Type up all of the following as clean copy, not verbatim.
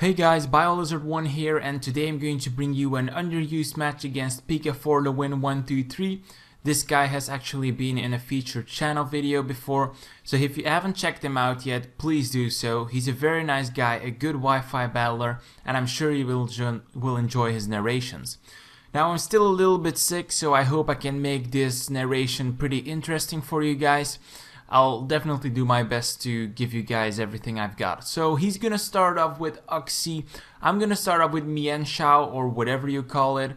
Hey guys, BioLizard1 here, and today I'm going to bring you an underused match against PikaFTW321. This guy has actually been in a featured channel video before, so if you haven't checked him out yet, please do so. He's a very nice guy, a good Wi-Fi battler, and I'm sure you will enjoy his narrations. Now I'm still a little bit sick, so I hope I can make this narration pretty interesting for you guys. I'll definitely do my best to give you guys everything I've got. So he's gonna start off with Oxy. I'm gonna start off with Mian Shao or whatever you call it.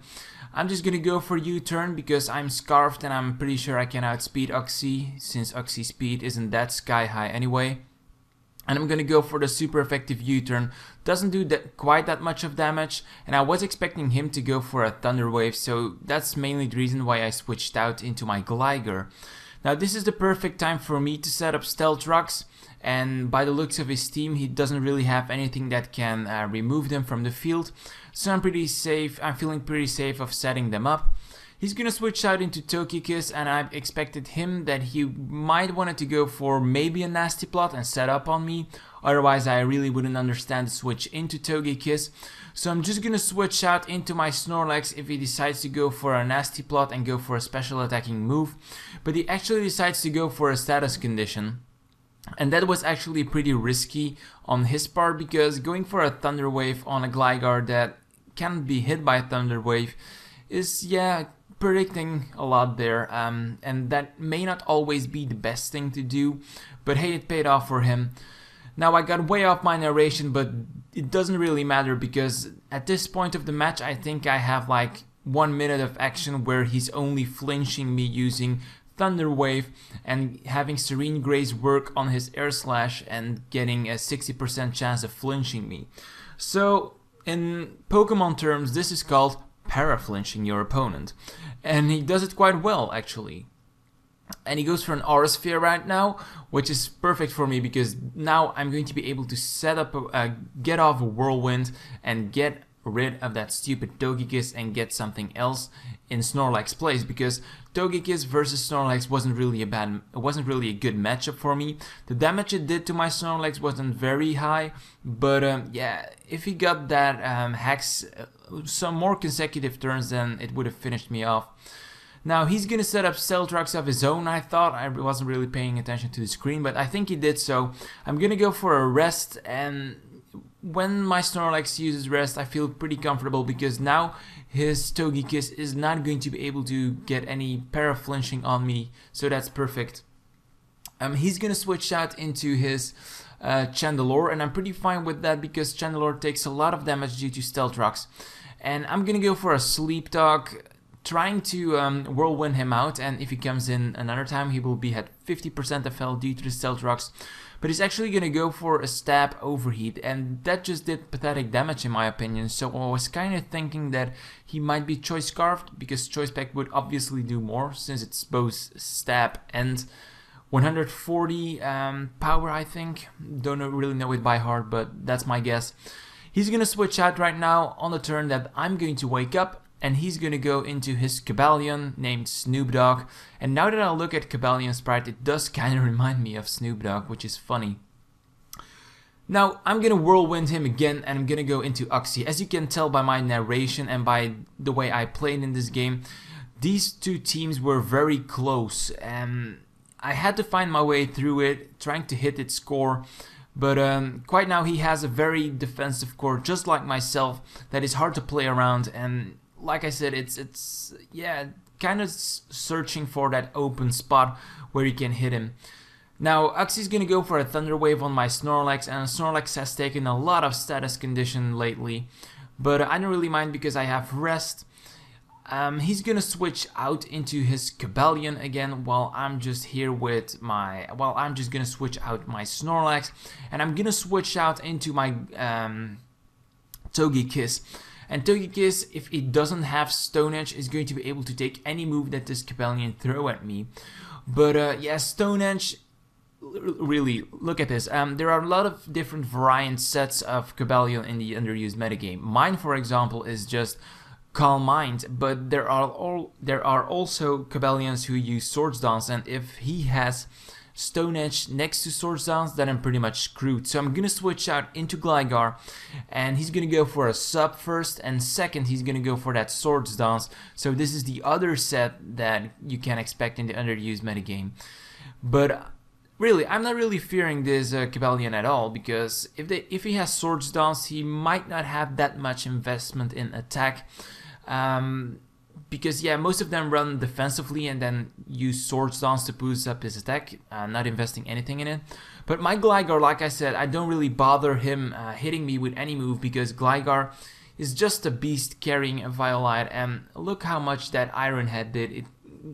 I'm just gonna go for U-turn because I'm scarfed and I'm pretty sure I can outspeed Oxy since Oxy's speed isn't that sky high anyway. And I'm gonna go for the super effective U-turn. Doesn't do quite that much of damage, and I was expecting him to go for a Thunder Wave, so that's mainly the reason why I switched out into my Gligar. Now this is the perfect time for me to set up Stealth Rocks, and by the looks of his team he doesn't really have anything that can remove them from the field, so I'm pretty safe. I'm feeling pretty safe of setting them up. He's gonna switch out into Togekiss, and I expected him that he might wanted to go for maybe a Nasty Plot and set up on me, otherwise I really wouldn't understand the switch into Togekiss. So I'm just gonna switch out into my Snorlax if he decides to go for a Nasty Plot and go for a special attacking move, but he actually decides to go for a status condition. And that was actually pretty risky on his part, because going for a Thunder Wave on a Gligar that can be hit by a Thunder Wave is, predicting a lot there, and that may not always be the best thing to do, but hey, it paid off for him. Now I got way off my narration, but it doesn't really matter because at this point of the match I think I have like 1 minute of action where he's only flinching me using Thunder Wave and having Serene Grace work on his Air Slash and getting a 60% chance of flinching me. So in Pokemon terms this is called para-flinching your opponent, and he does it quite well actually. And he goes for an Aura Sphere right now, which is perfect for me because now I'm going to be able to set up get off a Whirlwind and get rid of that stupid Togekiss and get something else in Snorlax's place, because Togekiss versus Snorlax wasn't really a good matchup for me. The damage it did to my Snorlax wasn't very high, but yeah, if he got that Hex some more consecutive turns, then it would have finished me off. Now he's gonna set up Stealth Rocks of his own. I thought I wasn't really paying attention to the screen, but I think he did so. I'm gonna go for a Rest, and when my Snorlax uses Rest I feel pretty comfortable because now his Togekiss is not going to be able to get any para-flinching on me, so that's perfect. He's gonna switch out into his Chandelure, and I'm pretty fine with that because Chandelure takes a lot of damage due to Stealth Rocks. And I'm gonna go for a Sleep Talk, trying to Whirlwind him out, and if he comes in another time he will be at 50% of health due to the Stealth Rocks. But he's actually gonna go for a Stab Overheat, and that just did pathetic damage in my opinion, so I was kinda thinking that he might be Choice Scarfed, because Choice Pack would obviously do more since it's both Stab and 140 power, I think. Don't really know it by heart, but that's my guess. He's gonna switch out right now on the turn that I'm going to wake up, and he's gonna go into his Cobalion named Snoop Dogg. And now that I look at Cobalion's sprite, it does kinda remind me of Snoop Dogg, which is funny. Now I'm gonna Whirlwind him again, and I'm gonna go into Oxy. As you can tell by my narration and by the way I played in this game, these two teams were very close, and I had to find my way through it, trying to hit its core. But quite now he has a very defensive core, just like myself, that is hard to play around. And like I said, it's kind of searching for that open spot where you can hit him. Now Oxy's gonna go for a Thunder Wave on my Snorlax, and Snorlax has taken a lot of status condition lately, but I don't really mind because I have Rest. He's gonna switch out into his Cobalion again, while I'm just here with my, I'm just gonna switch out my Snorlax, and I'm gonna switch out into my Togekiss. And Togekiss, if it doesn't have Stone Edge, is going to be able to take any move that this Cobalion throw at me. But yeah, Stone Edge, really, look at this. There are a lot of different variant sets of Cobalion in the underused metagame. Mine, for example, is just Calm Mind, but there are also Cobalions who use Swords Dance, and if he has Stone Edge next to Swords Dance, then I'm pretty much screwed. So I'm gonna switch out into Gligar, and he's gonna go for a sub first, and second he's gonna go for that Swords Dance. So this is the other set that you can expect in the underused metagame. But really, I'm not really fearing this Cobalion at all, because if he has Swords Dance, he might not have that much investment in attack. Because yeah, most of them run defensively and then use Swords Dance to boost up his attack, not investing anything in it. But my Gligar, like I said, I don't really bother him hitting me with any move, because Gligar is just a beast carrying a Violite, and look how much that Iron Head did. It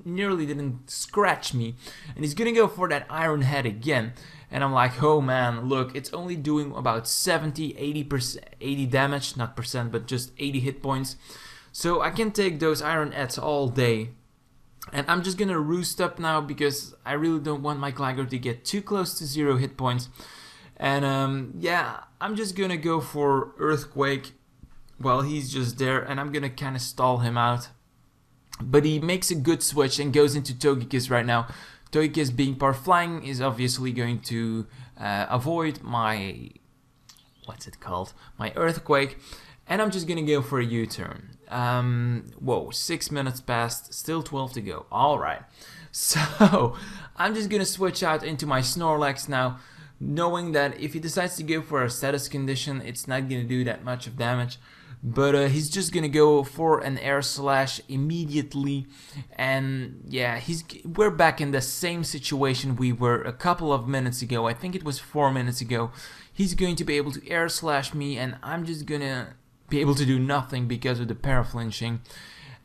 nearly didn't scratch me, and he's gonna go for that Iron Head again, and I'm like, oh man, look, it's only doing about 80 damage, not percent, but just 80 hit points. So I can take those Iron Heads all day, and I'm just gonna roost up now, because I really don't want my Gligar to get too close to 0 hit points. And yeah, I'm just gonna go for Earthquake while he's just there, and I'm gonna kind of stall him out. But he makes a good switch and goes into Togekiss right now. Togekiss, being power flying, is obviously going to avoid my, what's it called, my Earthquake, and I'm just gonna go for a U-turn. Whoa, 6 minutes passed, still 12 to go. Alright, so I'm just gonna switch out into my Snorlax now, knowing that if he decides to go for a status condition, it's not gonna do that much of damage. But he's just gonna go for an Air Slash immediately, and yeah, we're back in the same situation we were a couple of minutes ago. I think it was 4 minutes ago. He's going to be able to Air Slash me, and I'm just gonna be able to do nothing because of the paraflinching.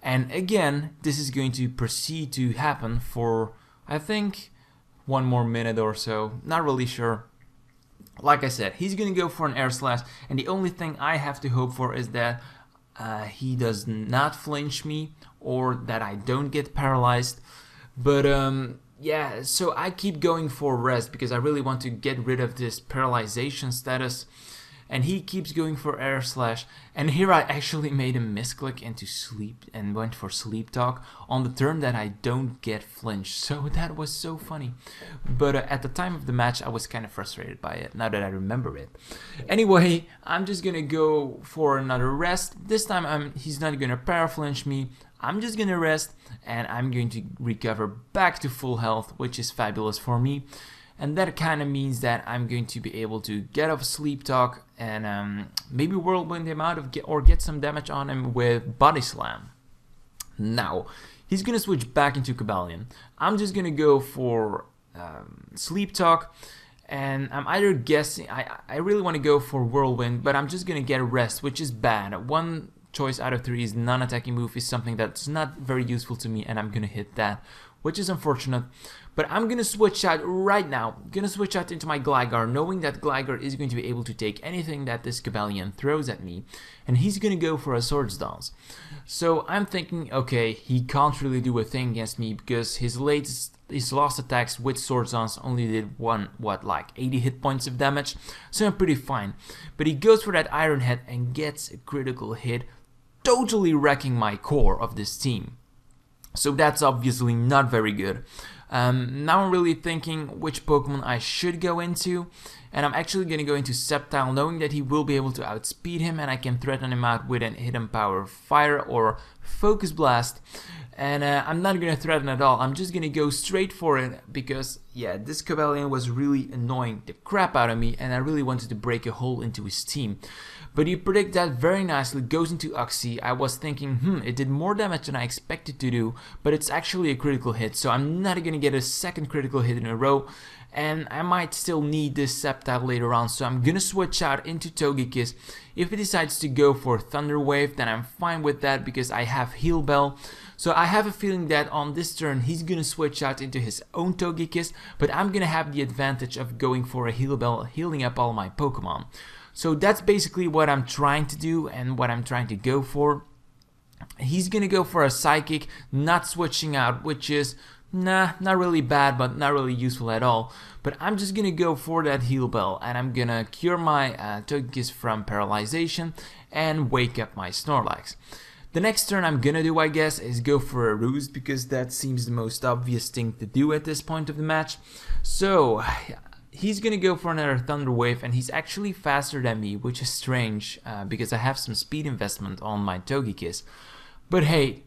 And again, this is going to proceed to happen for, I think, 1 more minute or so. Not really sure. Like I said, he's gonna go for an Air Slash, and the only thing I have to hope for is that he does not flinch me, or that I don't get paralyzed. But yeah, so I keep going for rest, because I really want to get rid of this paralyzation status. And he keeps going for Air Slash, and here I actually made a misclick into sleep and went for Sleep Talk on the turn that I don't get flinched. So that was so funny. But at the time of the match, I was kind of frustrated by it, now that I remember it. Anyway, I'm just gonna go for another rest. This time he's not gonna paraflinch me. I'm just gonna rest, and I'm going to recover back to full health, which is fabulous for me. And that kind of means that I'm going to be able to get off Sleep Talk and maybe Whirlwind him out or get some damage on him with Body Slam. Now, he's going to switch back into Cobalion. I'm just going to go for Sleep Talk, and I'm either guessing, I really want to go for Whirlwind, but I'm just going to get a rest, which is bad. One choice out of 3 is non-attacking move, is something that's not very useful to me, and I'm going to hit that, which is unfortunate. But I'm going to switch out right now. I'm going to switch out into my Gligar, knowing that Gligar is going to be able to take anything that this Cobalion throws at me. And he's going to go for a Swords Dance. So I'm thinking, okay, he can't really do a thing against me, because his last attacks with Swords Dance only did like 80 hit points of damage. So I'm pretty fine. But he goes for that Iron Head and gets a critical hit, totally wrecking my core of this team. So that's obviously not very good. Now I'm really thinking which Pokemon I should go into, and I'm actually going to go into Sceptile, knowing that he will be able to outspeed him, and I can threaten him out with an Hidden Power Fire or Focus Blast. And I'm not going to threaten at all, I'm just going to go straight for it, because yeah, this Cobalion was really annoying the crap out of me, and I really wanted to break a hole into his team. But he predicted that very nicely, goes into Uxie. I was thinking, it did more damage than I expected to do, but it's actually a critical hit, so I'm not going to get a second critical hit in a row, and I might still need this Sceptile later on, so I'm going to switch out into Togekiss. If he decides to go for Thunder Wave, then I'm fine with that, because I have Heal Bell. So I have a feeling that on this turn he's going to switch out into his own Togekiss, but I'm going to have the advantage of going for a Heal Bell, healing up all my Pokemon. So that's basically what I'm trying to do and what I'm trying to go for. He's gonna go for a Psychic, not switching out, which is not really bad, but not really useful at all. But I'm just gonna go for that Heal Bell, and I'm gonna cure my Togekiss from paralyzation and wake up my Snorlax. The next turn I'm gonna do, I guess, is go for a ruse, because that seems the most obvious thing to do at this point of the match. So he's gonna go for another Thunder Wave, and he's actually faster than me, which is strange, because I have some speed investment on my Togekiss. But hey,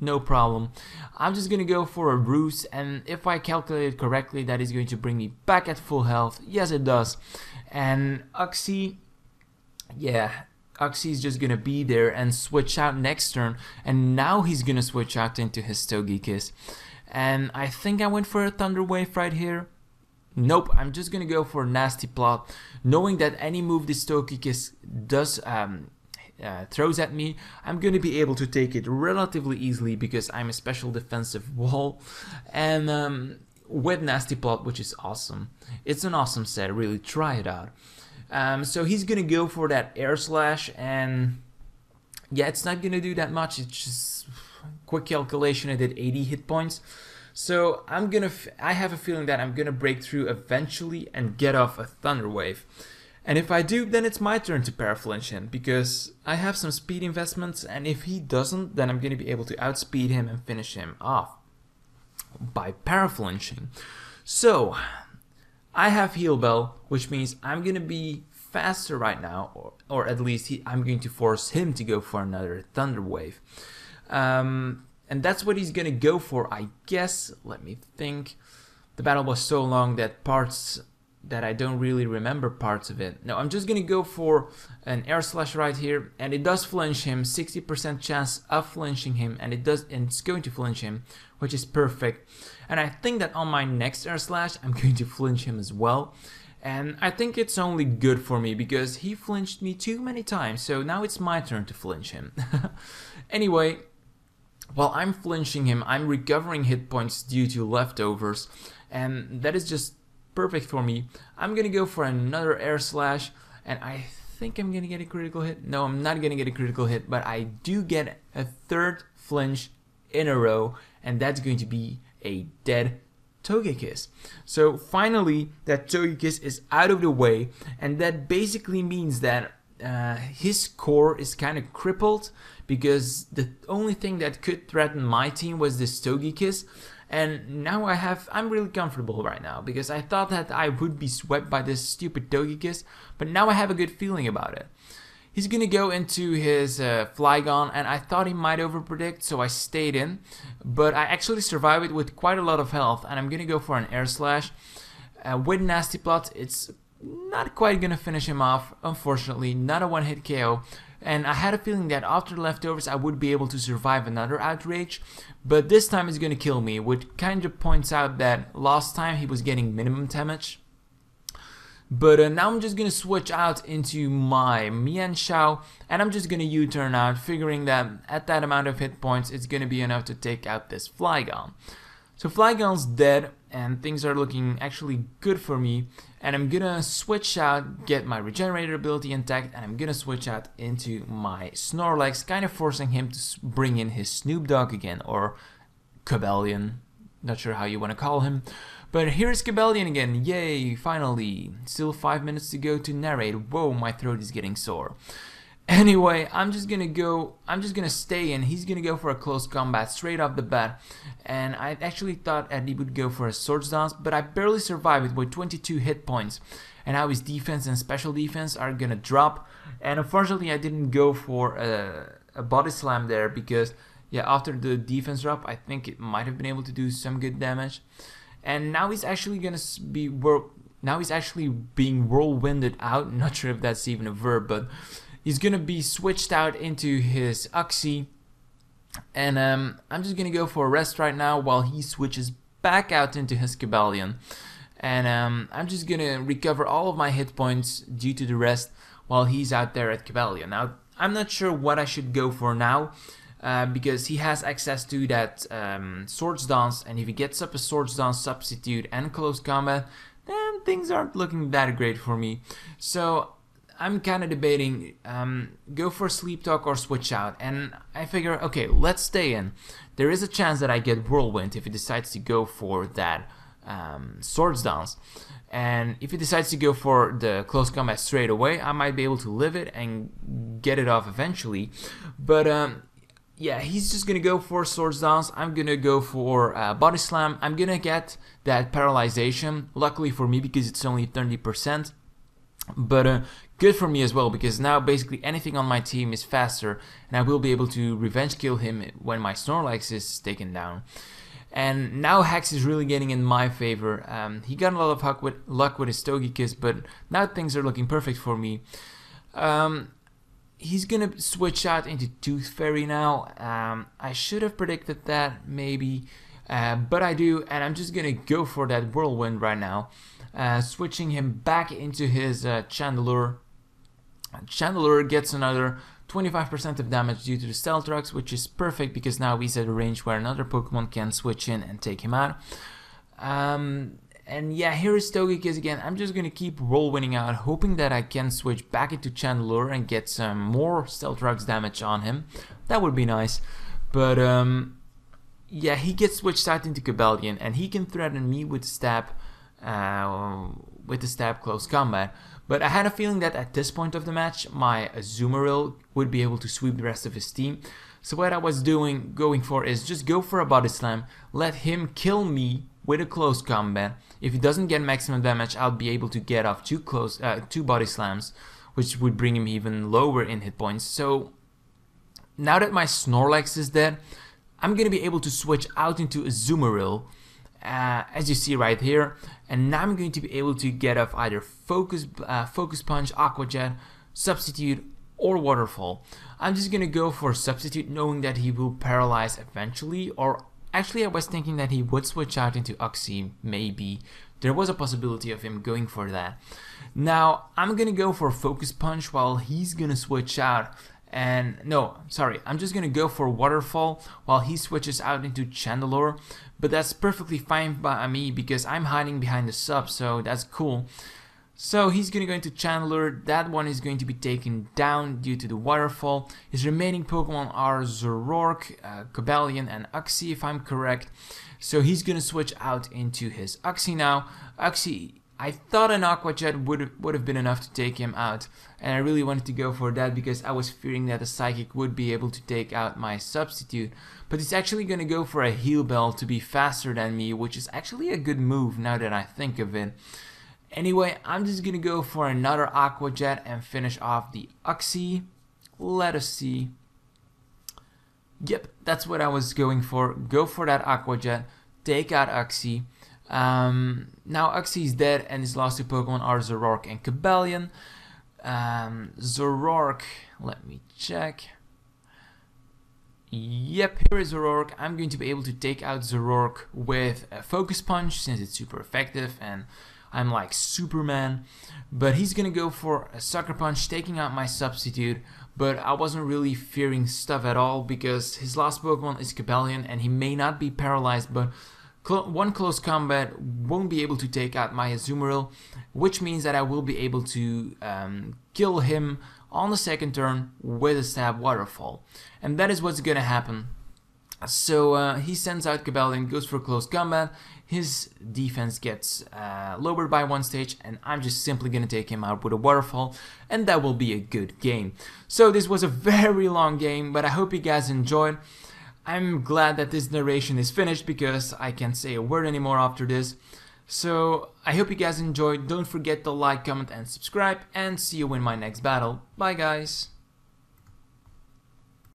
no problem. I'm just gonna go for a ruse, and if I calculate it correctly, that is going to bring me back at full health. Yes, it does. And Uxie, yeah, Uxie's just gonna be there and switch out next turn, and now he's gonna switch out into his Togekiss. And I think I went for a Thunder Wave right here. Nope, I'm just gonna go for a Nasty Plot, knowing that any move this Togekiss does throws at me, I'm going to be able to take it relatively easily, because I'm a special defensive wall, and with Nasty Plot, which is awesome. It's an awesome set, really, try it out. So he's going to go for that Air Slash, and yeah, it's not going to do that much. It's just quick calculation, I did 80 hit points. So I have a feeling that I'm going to break through eventually and get off a Thunder Wave. And if I do, then it's my turn to paraflinch him, because I have some speed investments, and if he doesn't, then I'm going to be able to outspeed him and finish him off by paraflinching. So I have Heal Bell, which means I'm going to be faster right now, or at least I'm going to force him to go for another Thunder Wave. And that's what he's going to go for, I guess. Let me think. The battle was so long that I don't really remember parts of it. No, I'm just gonna go for an Air Slash right here, and it does flinch him, 60% chance of flinching him, and it's going to flinch him, which is perfect. And I think that on my next Air Slash, I'm going to flinch him as well. And I think it's only good for me, because he flinched me too many times, so now it's my turn to flinch him. Anyway, while I'm flinching him, I'm recovering hit points due to leftovers, and that is just perfect for me. I'm gonna go for another Air Slash, and I think I'm gonna get a critical hit. No, I'm not gonna get a critical hit, but I do get a third flinch in a row, and that's going to be a dead Togekiss. So finally, that Togekiss is out of the way, and that basically means that his core is kind of crippled, because the only thing that could threaten my team was this Togekiss. And now I'm really comfortable right now, because I thought that I would be swept by this stupid Togekiss, but now I have a good feeling about it. He's gonna go into his Flygon, and I thought he might overpredict, so I stayed in, but I actually survived it with quite a lot of health, and I'm gonna go for an Air Slash. With Nasty Plot, it's not quite gonna finish him off, unfortunately, not a one-hit KO. And I had a feeling that after leftovers I would be able to survive another Outrage, but this time it's gonna kill me, which kind of points out that last time he was getting minimum damage. But now I'm just gonna switch out into my Mienshao, and I'm just gonna U-turn out, figuring that at that amount of hit points it's gonna be enough to take out this Flygon. So Flygon's dead, and things are looking actually good for me, and I'm gonna switch out, get my regenerator ability intact, and I'm gonna switch out into my Snorlax, kind of forcing him to bring in his Snoop Dogg again, or Cobalion, not sure how you want to call him. But here's Cobalion again, yay, finally. Still 5 minutes to go to narrate. Whoa, my throat is getting sore. Anyway, I'm just gonna stay in. He's gonna go for a close combat straight off the bat, and I actually thought Eddie would go for a Swords Dance, but I barely survived it with 22 hit points, and now his defense and special defense are gonna drop, and unfortunately I didn't go for a Body Slam there, because yeah, after the defense drop I think it might have been able to do some good damage. And now he's actually gonna be being whirlwinded out. Not sure if that's even a verb, but he's gonna be switched out into his Uxie, and I'm just gonna go for a rest right now while he switches back out into his Cobalion, and I'm just gonna recover all of my hit points due to the rest while he's out there at Cobalion. Now I'm not sure what I should go for now, because he has access to that Swords Dance, and if he gets up a Swords Dance substitute and close combat, then things aren't looking that great for me. So I'm kind of debating, go for Sleep Talk or switch out, and I figure, okay, let's stay in. There is a chance that I get Whirlwind if he decides to go for that Swords Dance, and if he decides to go for the close combat straight away, I might be able to live it and get it off eventually. But yeah, he's just gonna go for swords dance. I'm gonna go for body slam. I'm gonna get that paralyzation, luckily for me because it's only 30%, but good for me as well, because now basically anything on my team is faster and I will be able to revenge kill him when my Snorlax is taken down. And now Hex is really getting in my favor. He got a lot of luck with his Togekiss, but now things are looking perfect for me. He's gonna switch out into Tooth Fairy now. I should have predicted that maybe, but I do, and I'm just gonna go for that Whirlwind right now, switching him back into his Chandelure. Chandelure gets another 25% of damage due to the Stealth Rocks, which is perfect because now he's at a range where another Pokemon can switch in and take him out. And yeah, here is Togekiss again. I'm just gonna keep Whirlwinding out, hoping that I can switch back into Chandelure and get some more Stealth Rocks damage on him. That would be nice. But yeah, he gets switched out into Cobalion, and he can threaten me with stab close combat. But I had a feeling that at this point of the match, my Azumarill would be able to sweep the rest of his team. So what I was going for is just go for a body slam, let him kill me with a close combat. If he doesn't get maximum damage, I'll be able to get off two body slams, which would bring him even lower in hit points. So now that my Snorlax is dead, I'm gonna be able to switch out into Azumarill, as you see right here, and now I'm going to be able to get off either Focus Punch, Aqua Jet, Substitute, or Waterfall. I'm just gonna go for Substitute, knowing that he will paralyze eventually, or actually I was thinking that he would switch out into Uxie, maybe. There was a possibility of him going for that. Now I'm gonna go for Focus Punch while he's gonna switch out. And no, sorry, I'm just gonna go for Waterfall while he switches out into Chandelure, but that's perfectly fine by me because I'm hiding behind the sub, so that's cool. So he's gonna go into Chandelure. That one is going to be taken down due to the Waterfall. His remaining Pokemon are Zoroark, Cobalion, and Uxie, if I'm correct. So he's gonna switch out into his Uxie now. Uxie, I thought an Aqua Jet would have been enough to take him out, and I really wanted to go for that because I was fearing that the Psychic would be able to take out my Substitute. But he's actually going to go for a Heal Bell to be faster than me, which is actually a good move now that I think of it. Anyway, I'm just going to go for another Aqua Jet and finish off the Uxie. Let us see. Yep, that's what I was going for. Go for that Aqua Jet, take out Uxie. Now Uxie is dead, and his last two Pokemon are Zoroark and Cobalion. Zoroark, let me check. Yep, here is Zoroark. I'm going to be able to take out Zoroark with a Focus Punch since it's super effective and I'm like Superman. But he's gonna go for a Sucker Punch, taking out my Substitute. But I wasn't really fearing stuff at all because his last Pokemon is Cobalion and he may not be paralyzed, but one close combat won't be able to take out my Azumarill, which means that I will be able to kill him on the second turn with a Stab Waterfall. And that is what's gonna happen. So he sends out Cobalion, goes for close combat, his defense gets lowered by one stage, and I'm just simply gonna take him out with a Waterfall, and that will be a good game. So this was a very long game, but I hope you guys enjoyed. I'm glad that this narration is finished because I can't say a word anymore after this. So I hope you guys enjoyed. Don't forget to like, comment, and subscribe, and see you in my next battle. Bye guys!